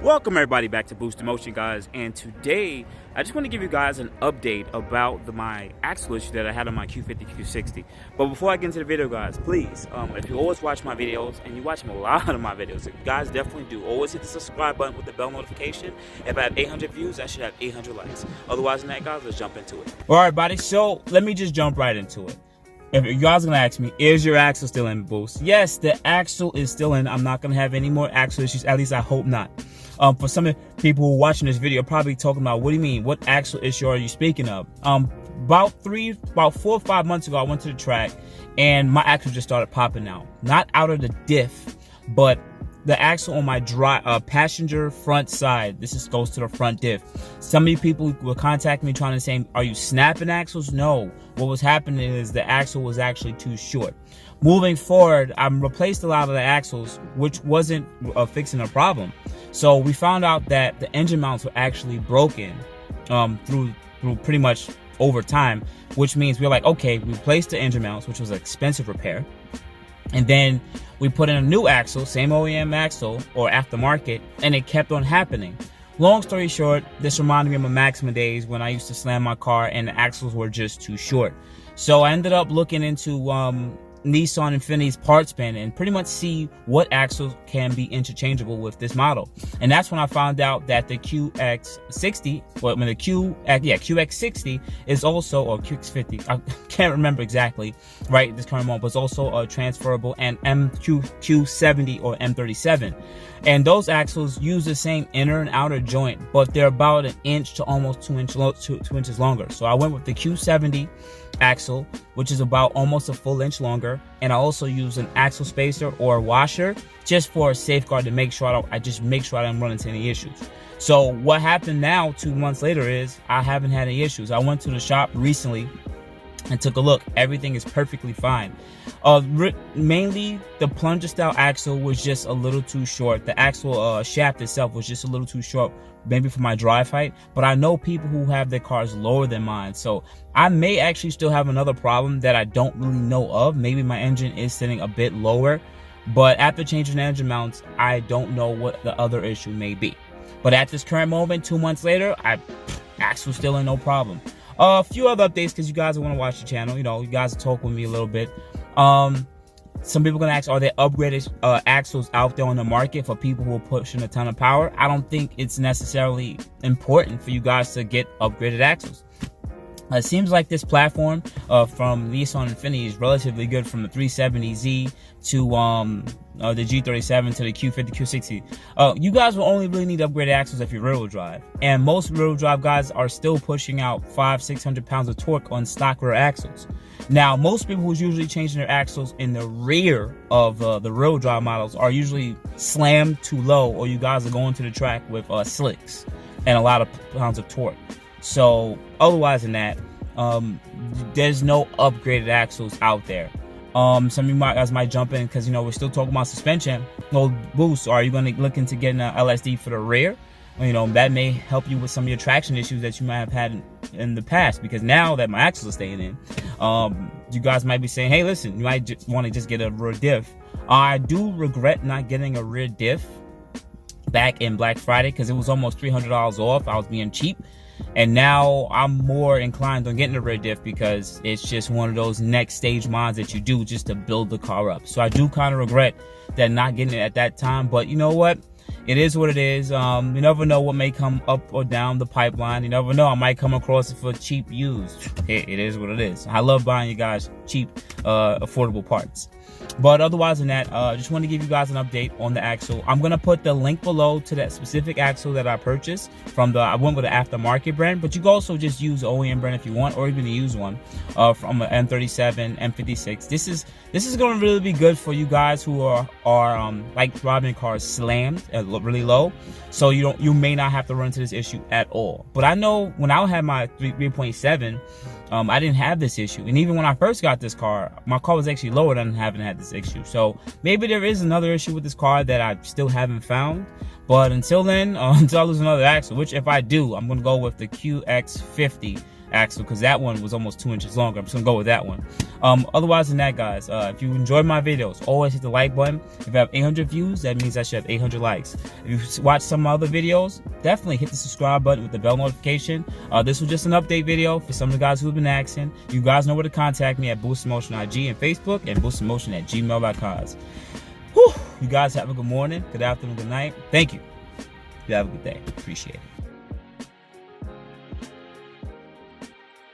Welcome everybody back to boostinmotion, guys, and today I just want to give you guys an update about my axle issue that I had on my Q50 Q60. But before I get into the video, guys, please, if you always watch my videos, and you watch a lot of my videos, guys, definitely do always hit the subscribe button with the bell notification. If I have 800 views, I should have 800 likes. Otherwise than that, guys, let's jump into it. Alright, buddy, so let me just jump right into it. If you guys are gonna ask me, is your axle still in, Boost? Yes, the axle is still in. I'm not gonna have any more axle issues, at least I hope not. For some of the people who are watching this video, probably talking about, what do you mean? What axle issue are you speaking of? About 4 or 5 months ago, I went to the track and my axle just started popping out. Not out of the diff, but the axle on my passenger front side. This goes to the front diff. Some of you people were contacting me trying to say, are you snapping axles? No. What was happening is the axle was actually too short. Moving forward, I replaced a lot of the axles, which wasn't fixing a problem. So we found out that the engine mounts were actually broken through pretty much over time, which means we were like, okay, we replaced the engine mounts, which was an expensive repair. And then we put in a new axle, same OEM axle or aftermarket, and it kept on happening. Long story short, this reminded me of my Maxima days when I used to slam my car and the axles were just too short. So I ended up looking into Nissan Infiniti's parts bin and pretty much see what axles can be interchangeable with this model. And that's when I found out that the QX60, well, the QX60 is also, or QX50, I can't remember exactly right this current moment, but it's also transferable, and Q70 or M37. And those axles use the same inner and outer joint, but they're about 1 inch to almost 2 inches longer. So I went with the Q70 axle, which is about almost a full inch longer, and I also use an axle spacer or a washer just for a safeguard to make sure I don't run into any issues. So what happened now 2 months later is I haven't had any issues. I went to the shop recently and took a look. Everything is perfectly fine. Mainly the plunger style axle was just a little too short. The axle shaft itself was just a little too short, maybe for my drive height, but I know people who have their cars lower than mine, so I may actually still have another problem that I don't really know of. Maybe my engine is sitting a bit lower, but after changing the engine mounts, I don't know what the other issue may be. But at this current moment, 2 months later, axle's still in, no problem. A few other updates, because you guys want to watch the channel, you guys talk with me a little bit. Some people are going to ask, are there upgraded axles out there on the market for people who are pushing a ton of power? I don't think it's necessarily important for you guys to get upgraded axles. It seems like this platform from Nissan Infiniti is relatively good, from the 370Z to the G37 to the Q50 Q60. You guys will only really need upgraded axles if you're rear-wheel drive, and most rear-wheel drive guys are still pushing out 500-600 pounds of torque on stock rear axles. Now, most people who's usually changing their axles in the rear of the rear-wheel drive models are usually slammed too low, or you guys are going to the track with slicks and a lot of pounds of torque. So otherwise than that, there's no upgraded axles out there. Some of you guys might jump in because we're still talking about suspension. Well, Boost, are you going to look into getting an LSD for the rear? That may help you with some of your traction issues that you might have had in the past, because now that my axles are staying in, you guys might be saying, hey, listen, you might want to just get a rear diff. I do regret not getting a rear diff back in Black Friday, because it was almost $300 off. I was being cheap. And now I'm more inclined on getting a rear diff, because it's just one of those next stage mods that you do just to build the car up. So I do kind of regret that not getting it at that time, but you know what? It is what it is. You never know what may come up or down the pipeline. You never know, I might come across it for cheap used. It is what it is. I love buying you guys cheap, affordable parts. But otherwise than that, just want to give you guys an update on the axle. I'm going to put the link below to that specific axle that I purchased from I went with the aftermarket brand, but you can also just use the OEM brand if you want, or even use one from an M37, M56. This is going to really be good for you guys who are like driving cars slammed really low. So you may not have to run into this issue at all. But I know when I had my 3.7, I didn't have this issue. And even when I first got this car, my car was actually lower than having had this issue. So maybe there is another issue with this car that I still haven't found. But until then, until there's another axle, which if I do, I'm going to go with the QX50 axle because that one was almost 2 inches longer. I'm just gonna go with that one. Otherwise than that, guys, if you enjoyed my videos, always hit the like button. If I have 800 views, that means I should have 800 likes. If you watch some other videos, definitely hit the subscribe button with the bell notification. This was just an update video for some of the guys who have been asking. You guys know where to contact me at boostinmotion IG and Facebook, and boostinmotion@gmail.com. Whew, you guys have a good morning, good afternoon, good night. Thank you. You have a good day. Appreciate it.